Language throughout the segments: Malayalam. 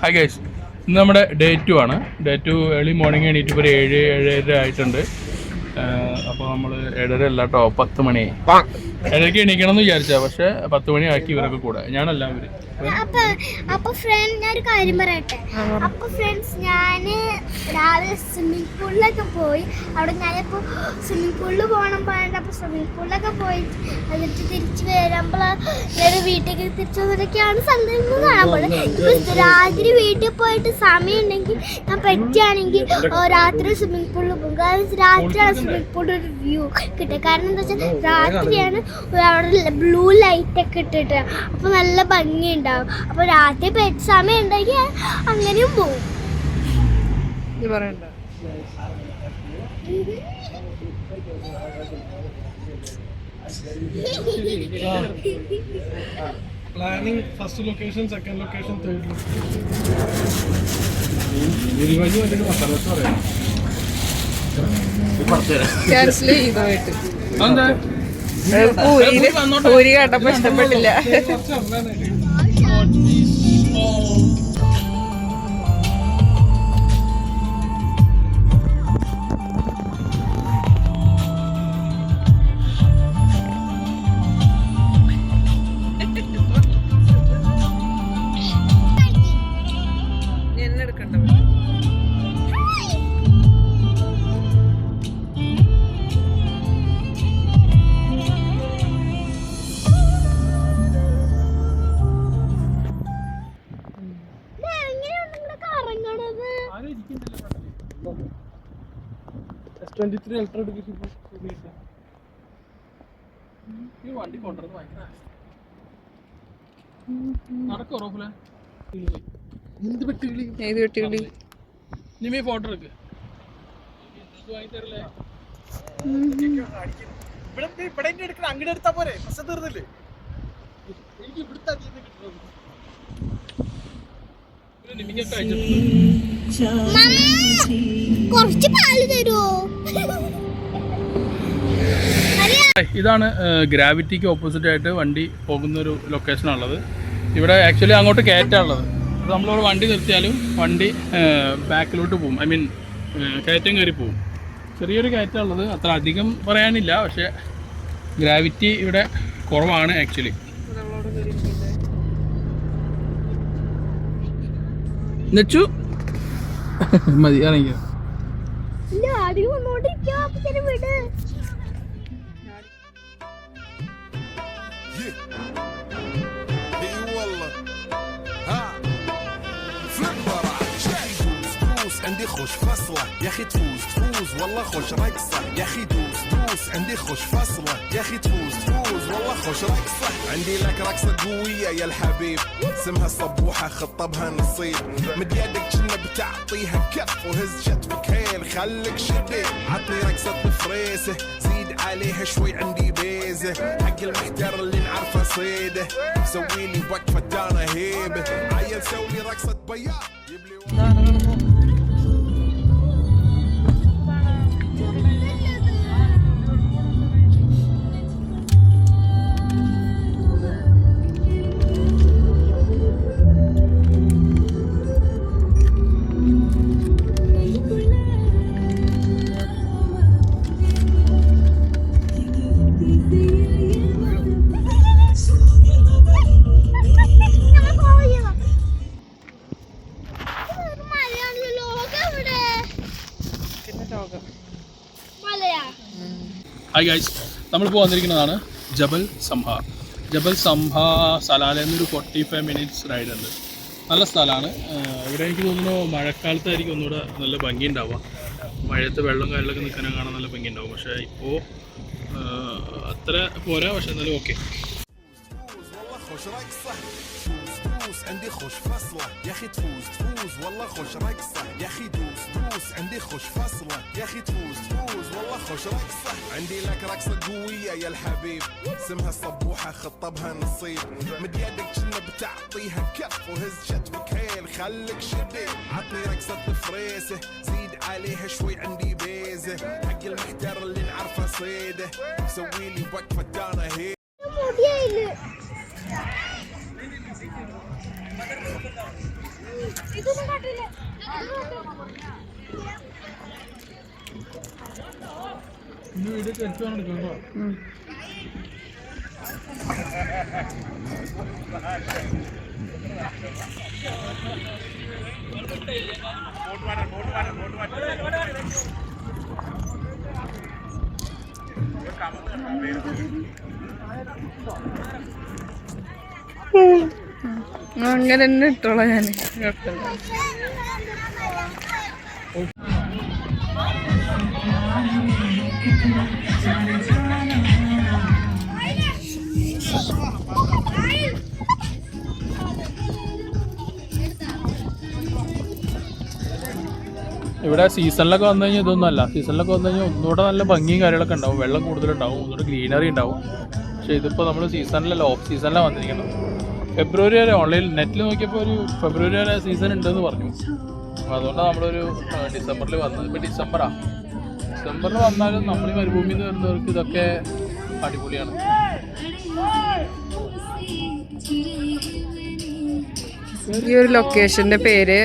ഹായ് ഗൈസ്, ഇന്ന് നമ്മുടെ ഡേ 2 ആണ്. ഡേ 2 ഏർലി മോർണിംഗ് എണീറ്റ് ഇപ്പോൾ 7-7:30 ആയിട്ടുണ്ട്. അപ്പോൾ നമ്മൾ 7:30 അല്ല കേട്ടോ, 10 മണിയായി. 7:30 എണീക്കണം എന്ന് വിചാരിച്ചാൽ, പക്ഷേ 10 മണി ആക്കി ഇവരൊക്കെ കൂടെ. ഞാനല്ല ഇവര്. അപ്പൊ ഫ്രണ്ട് ഞാനൊരു കാര്യം പറയട്ടെ. അപ്പൊ ഫ്രണ്ട്സ്, ഞാന് രാവിലെ സ്വിമ്മിംഗ് പൂളിലൊക്കെ പോയി. അവിടെ ഞാനിപ്പോ സ്വിമ്മിംഗ് പൂളിൽ പോകണം പറഞ്ഞിട്ട് അപ്പൊ സ്വിമ്മിംഗ് പൂളിലൊക്കെ പോയി എന്നിട്ട് തിരിച്ചു വരുമ്പോൾ ഞാൻ വീട്ടിലേക്ക് തിരിച്ചു വന്നതൊക്കെയാണ് സന്ദർഭം കാണാൻ പോകുന്നത്. ഇപ്പൊ രാത്രി വീട്ടിൽ പോയിട്ട് സമയം ഉണ്ടെങ്കിൽ ഞാൻ പറ്റുകയാണെങ്കിൽ രാത്രി സ്വിമ്മിംഗ് പൂളിൽ പോകും. കാരണം രാത്രിയാണ് സ്വിമ്മിംഗ് പൂളിൽ ഒരു വ്യൂ കിട്ടുക. കാരണം എന്താ വെച്ചാൽ രാത്രിയാണ് അവിടെ ബ്ലൂ ലൈറ്റ് ഒക്കെ ഇട്ടിട്ട് അപ്പൊ നല്ല ഭംഗിയുണ്ടാവും. അപ്പൊ രാത്രി പെറ്റ് സമയം ഉണ്ടെങ്കിൽ അങ്ങനെയും പോകും. Planning first location, second location, third location. Cancel ചെയ്തോട്ട് പൂരി കണ്ടപ്പോ ഇഷ്ടപ്പെട്ടില്ല. S23 Ultra എടുക്കും. ഈ വണ്ടി കൊണ്ടുവരുന്നത് ഭയങ്കര നടക്കോ റോഫിലെ? എന്ത് വെട്ടുകിളി? ഏത് വെട്ടുകിളി? നിമി ഫോട്ടോ എടുക്ക്. ഇവിടെ എടുക്കണം, അങ്ങോട്ട് എടുത്താ പോരെ? പ്രശ്നം തീർന്നില്ലേ? എനിക്ക് ഇവിടുത്തെ കുറച്ച് പാല് തരുമോ? ഇതാണ് ഗ്രാവിറ്റിക്ക് ഓപ്പോസിറ്റ് ആയിട്ട് വണ്ടി പോകുന്നൊരു ലൊക്കേഷനാണുള്ളത്. ഇവിടെ ആക്ച്വലി അങ്ങോട്ട് കയറ്റാനുള്ളത്. അപ്പോൾ നമ്മളിവിടെ വണ്ടി നിർത്തിയാലും വണ്ടി ബാക്കിലോട്ട് പോകും. ഐ മീൻ കയറ്റം കയറി പോകും. ചെറിയൊരു കയറ്റമുള്ളത്, അത്ര അധികം പറയാനില്ല. പക്ഷേ ഗ്രാവിറ്റി ഇവിടെ കുറവാണ് ആക്ച്വലി. നെച്ചു മതി ഇറങ്ങിയോ? عندي خوش فصلة يا اخي تفوز تفوز والله خوش رقصة يا اخي دوس دوس عندي خوش فصلة يا اخي تفوز تفوز والله خوش رقصة عندي لك رقصة قوية يا الحبيب اسمها الصبوحة خطبها نصيب مد يدك كنا بتعطيها كف وهز شتفك هيل خليك شديد عطني رقصة فريسة زيد عليها شوي عندي بيزة حق المحتر اللي نعرفه صيده سوي لي وقفة انا هيبة عيل سوي رقصة بياض يبلي ഹായ് ഗൈസ്, നമ്മളിപ്പോൾ വന്നിരിക്കുന്നതാണ് ജബൽ സംഹാർ. ജബൽ സംഹാർ സലാല എന്നൊരു 45 മിനിറ്റ്സ് റൈഡ് ഉണ്ട്. നല്ല സ്ഥലമാണ്. ഇവിടെ എനിക്ക് തോന്നുന്നു മഴക്കാലത്തായിരിക്കും ഒന്നുകൂടെ നല്ല ഭംഗി ഉണ്ടാവുക. മഴയത്ത് വെള്ളം കാര്യങ്ങളൊക്കെ നിൽക്കാനും കാണാൻ നല്ല ഭംഗി ഉണ്ടാവും. പക്ഷേ ഇപ്പോൾ അത്ര പോരാ. പക്ഷെ എന്നാലും ഓക്കെ. عندي خوش فصلة يا اخي تفوز تفوز والله خوش رقصة يا اخي دوس دوس عندي خوش فصلة يا اخي تفوز تفوز والله خوش رقصة عندي لك رقصة قوية يا الحبيب اسمها الصبوحة خطبها نصيب مد يدك كنا بتعطيها كف وهز شتفك هيل خليك شديد عطني رقصة فريسة زيد عليها شوي عندي بيزة حق المحتر اللي نعرفه صيده سوي لي وقفة انا هيل ഇതൊന്നും കാട്ടില്ല. വീഡിയോ തെറ്റാണ് എടുക്കുന്നത്. അങ്ങനെ തന്നെ ഇട്ടോളാം ഞാൻ. കുഴപ്പമില്ല. ഇവിടെ സീസണിലൊക്കെ വന്നു കഴിഞ്ഞാൽ ഇതൊന്നും അല്ല. സീസണിലൊക്കെ വന്നു കഴിഞ്ഞാൽ ഒന്നുകൂടെ നല്ല ഭംഗിയും കാര്യങ്ങളൊക്കെ ഉണ്ടാവും, വെള്ളം കൂടുതലുണ്ടാവും, ഒന്നുകൂടെ ഗ്രീനറി ഉണ്ടാവും. പക്ഷേ ഇതിപ്പോൾ നമ്മൾ സീസണിലല്ല, ഓഫ് സീസണിലാണ് വന്നിരിക്കുന്നത്. ഫെബ്രുവരി വരെ ഓൺലൈൻ നെറ്റിൽ നോക്കിയപ്പോൾ ഒരു ഫെബ്രുവരി വരെ സീസൺ ഉണ്ടെന്ന് പറഞ്ഞു. അപ്പോൾ അതുകൊണ്ടാണ് നമ്മളൊരു ഡിസംബറിൽ വന്നത്. ഇപ്പോൾ ഡിസംബറിൽ വന്നാലും നമ്മൾ ഈ മരുഭൂമിയിൽ നിന്ന് വരുന്നവർക്ക് ഇതൊക്കെ അടിപൊളിയാണ്. ഈ ഒരു ലൊക്കേഷന്റെ പേര്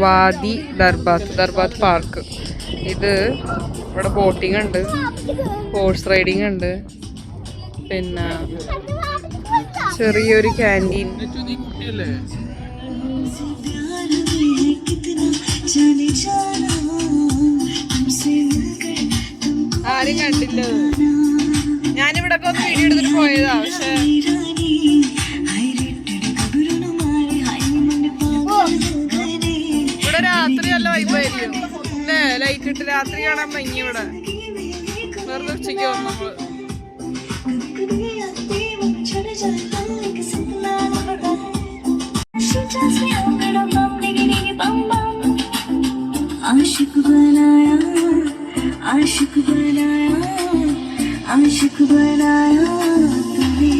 വാദി ദർബാത്ത് പാർക്ക്. ഇത് ഇവിടെ ബോട്ടിംഗ് ഉണ്ട്, ഹോഴ്സ് റൈഡിങ് ഉണ്ട്, പിന്നെ ചെറിയൊരു ക്യാൻറ്റീൻ. ആരും കണ്ടില്ല. ഞാനിവിടെ ഒന്ന് വീഡിയോ എടുത്തിട്ട് പോയതാ. പക്ഷെ ഇവിടെ രാത്രി നല്ല വൈബായിരിക്കും അല്ലേ? ലൈറ്റ് ഇട്ട് രാത്രി കാണാൻ ഭംഗി. ഇവിടെ വെറുതെ ഉച്ചയ്ക്ക് വന്നു നമ്മള്. आशिक बनाया आशिक बनाया आशिक बनाया तुम्हें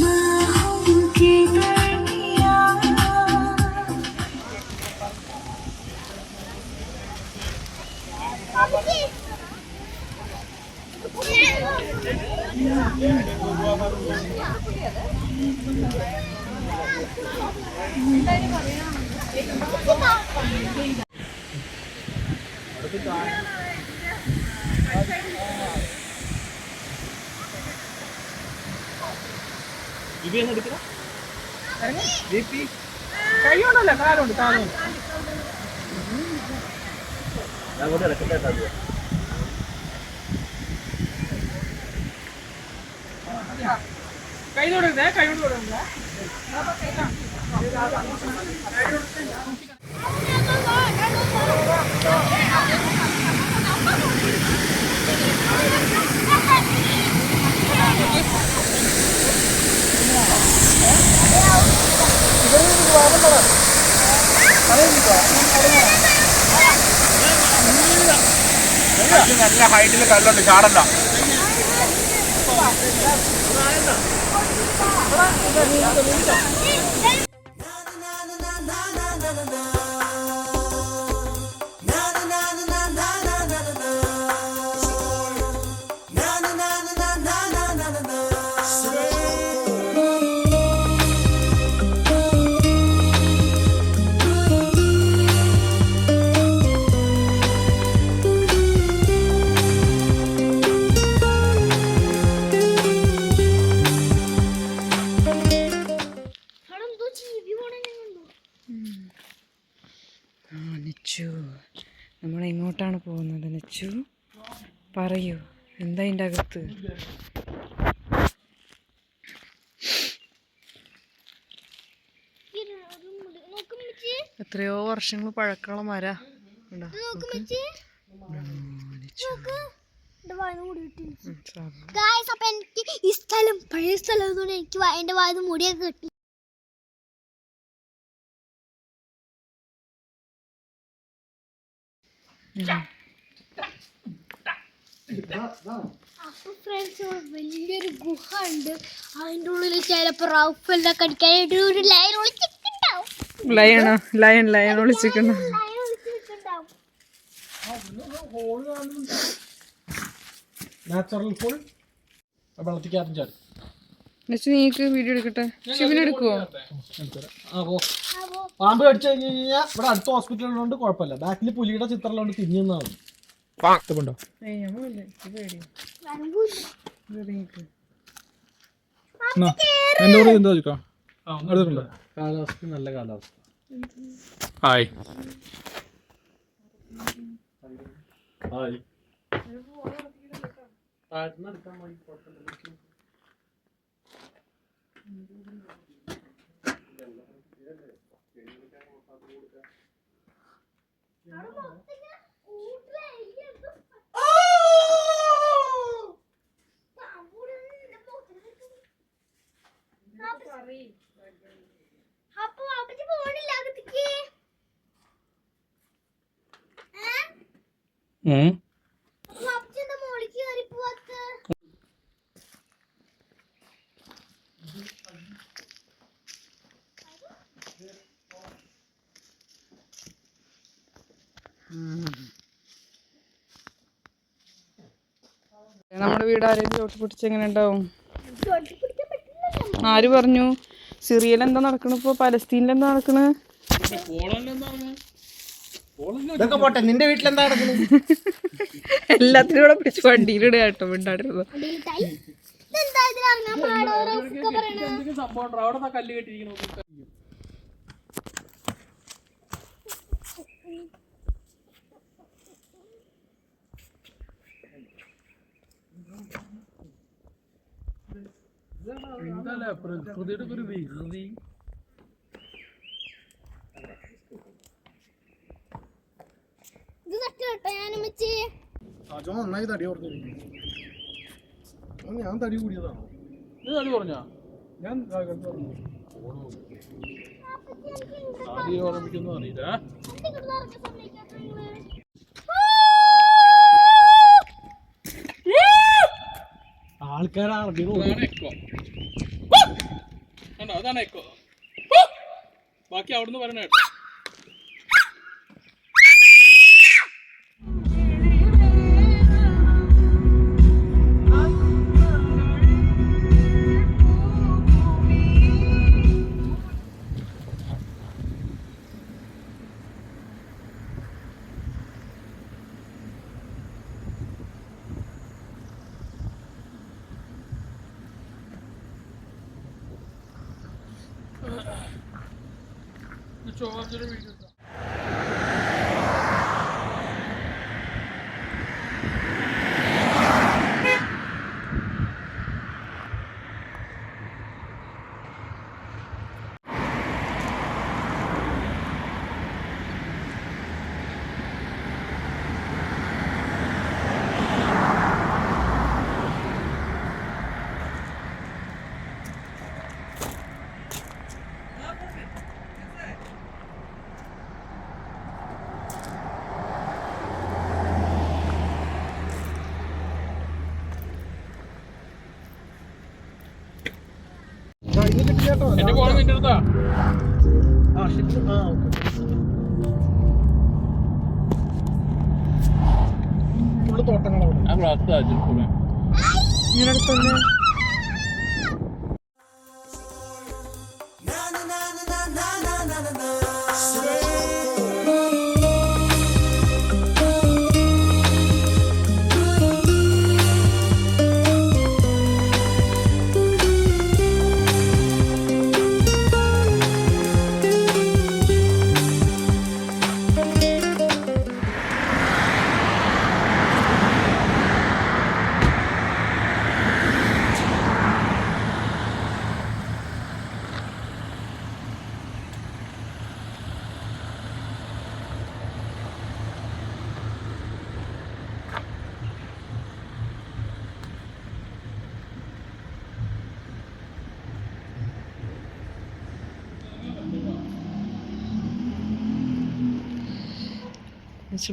बाहों के दरमियां. കൈകൊണ്ടല്ല, കാലുണ്ട്, കാലുണ്ട്. കൈ തൊടരുതേ, കൈ കൊണ്ട് തൊടരുതേ. നല്ല ഹൈറ്റിൽ കല്ലുണ്ട്, ചാടണ്ട. നെച്ചു, നമ്മളെങ്ങോട്ടാണ് പോകുന്നത്? നെച്ചു പറയൂ, എന്താ അതിൻ്റെ അകത്ത്? എത്രയോ വർഷങ്ങൾ പഴക്കമുള്ള മര. അപ്പൊ എനിക്ക് ഈ സ്ഥലം പഴയ സ്ഥലം എനിക്ക് എന്റെ വായത് മുടിയൊക്കെ കിട്ടി. അപ്പൊ ഫ്രണ്ട്സ്, വലിയൊരു ഗുഹ ഉണ്ട്. അതിന്റെ ഉള്ളിൽ ചിലപ്പോ റൗഫെല്ലാം കടിക്കാനായിട്ട് ഒരു ലയൺ ഒളിച്ചിട്ടുണ്ടാവും. ലയൺ ഒളിച്ചിട്ടുണ്ടോ? നാച്ചുറൽ ഹോൾ, വെള്ളത്തിക്കകത്തും ചാടും. നീക്ക് വീഡിയോ എടുക്കട്ടെ. ഷിബിനെടുക്കുവോ? പാമ്പ് കടിച്ചു കഴിഞ്ഞ് കഴിഞ്ഞാൽ ഇവിടെ അടുത്ത ഹോസ്പിറ്റലുള്ളതുകൊണ്ട് കുഴപ്പമില്ല. ബാക്കിൽ പുലിയുടെ ചിത്രമുള്ളതുകൊണ്ട് തിരിഞ്ഞാണ്. ഇഷ്ടപ്പെട്ടോ? എന്റെ എന്താ ചോദിക്കാം? കാലാവസ്ഥ നല്ല കാലാവസ്ഥ. ഹായ്. അപ്പൊ അപ്പച്ചി പോണില്ല അകത്തേക്ക്. അപ്പൊ അപ്പച്ചി എന്താ മോളിക്ക് കയറി പോവാത്ത? നമ്മുടെ വീട് ആരെങ്കിലും ചോട്ടി പിടിച്ച് എങ്ങനെ ഉണ്ടാവും? ആര് പറഞ്ഞു? സിറിയയിൽ എന്താ നടക്കണ? ഇപ്പൊ പലസ്തീനിൽ എന്താ നടക്കണ്? ഇതൊക്കെ പോട്ടെ, നിന്റെ വീട്ടിലെന്താ നടക്കുന്നത്? എല്ലാത്തിനും കൂടെ പിടിച്ച് വണ്ടിയിലിടുക കേട്ടോ, മിണ്ടാടിരുന്നു. ഇതെന്താ ഇതിലിറങ്ങാൻ പാടോ ഒക്കെ പറയണേ? അവിടെ കല്ല് കെട്ടിയിരിക്കണ പ്രകൃതിയുടെ ഒരു വികൃതി. ഇത് തട്ടോ ഞാനും വെച്ച്. അജോ നന്നായി തടി ഓർത്തിരിക്കുന്നു. ഞാൻ തടി കൂടിയതാണോ? ഇത് തടി പറഞ്ഞാ? ഞാൻ തടി ഓർമ്മിക്കുന്നു അറിയില്ല. ആൾക്കാരാണ് അതാണ് എക്കോ. ബാക്കി അവിടുന്ന് പറയണ കേട്ടോ. ചോദിച്ചൊരു വീഡിയോ എന്റെ ഫോൺ നിന്റെ അടുത്താ? തോട്ടങ്ങളവിടെ ആ ക്ലാസ് ഇങ്ങനെ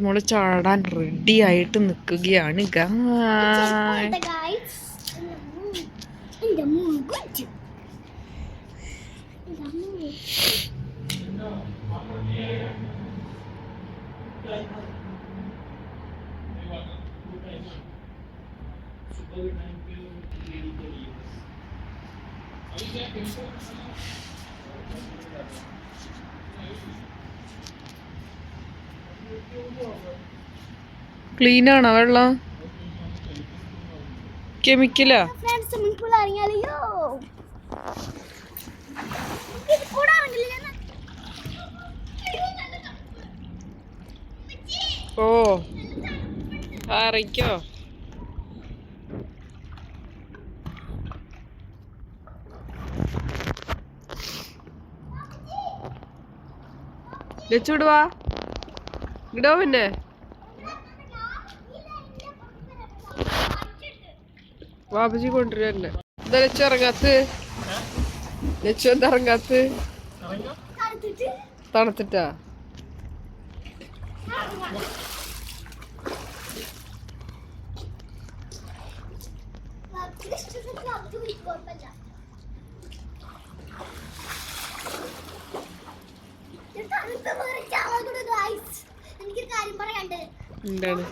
മോള് ചാടാൻ റെഡി ആയിട്ട് നിക്കുകയാണ്. ക്ലീൻ ആണോ വെള്ളം? കെമിക്കലാ? ഫ്രണ്ട്സ് സ്വിമ്മിംഗ് പൂൾ ഇറങ്ങിയാലോ കൂടെ ഇറങ്ങില്ല. ഓ അറിയിക്കോ? ലച്ചുവിടുവാ ഇടോ പിന്നെ ബാബുജി കൊണ്ടുവരന്നെ. എന്താ ലച്ചു ഇറങ്ങാത്ത്? ലച്ചു എന്താ ഇറങ്ങാത്ത്? തണുത്തിട്ടാ? എനിക്കൊരു കാര്യം പറയാണ്ട്. എന്താണ്?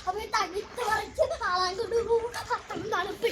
അപ്പൊ തണുത്ത് പറിച്ച് ആളാൻ കൊണ്ട് പോകും. അത്രയും തണുപ്പ്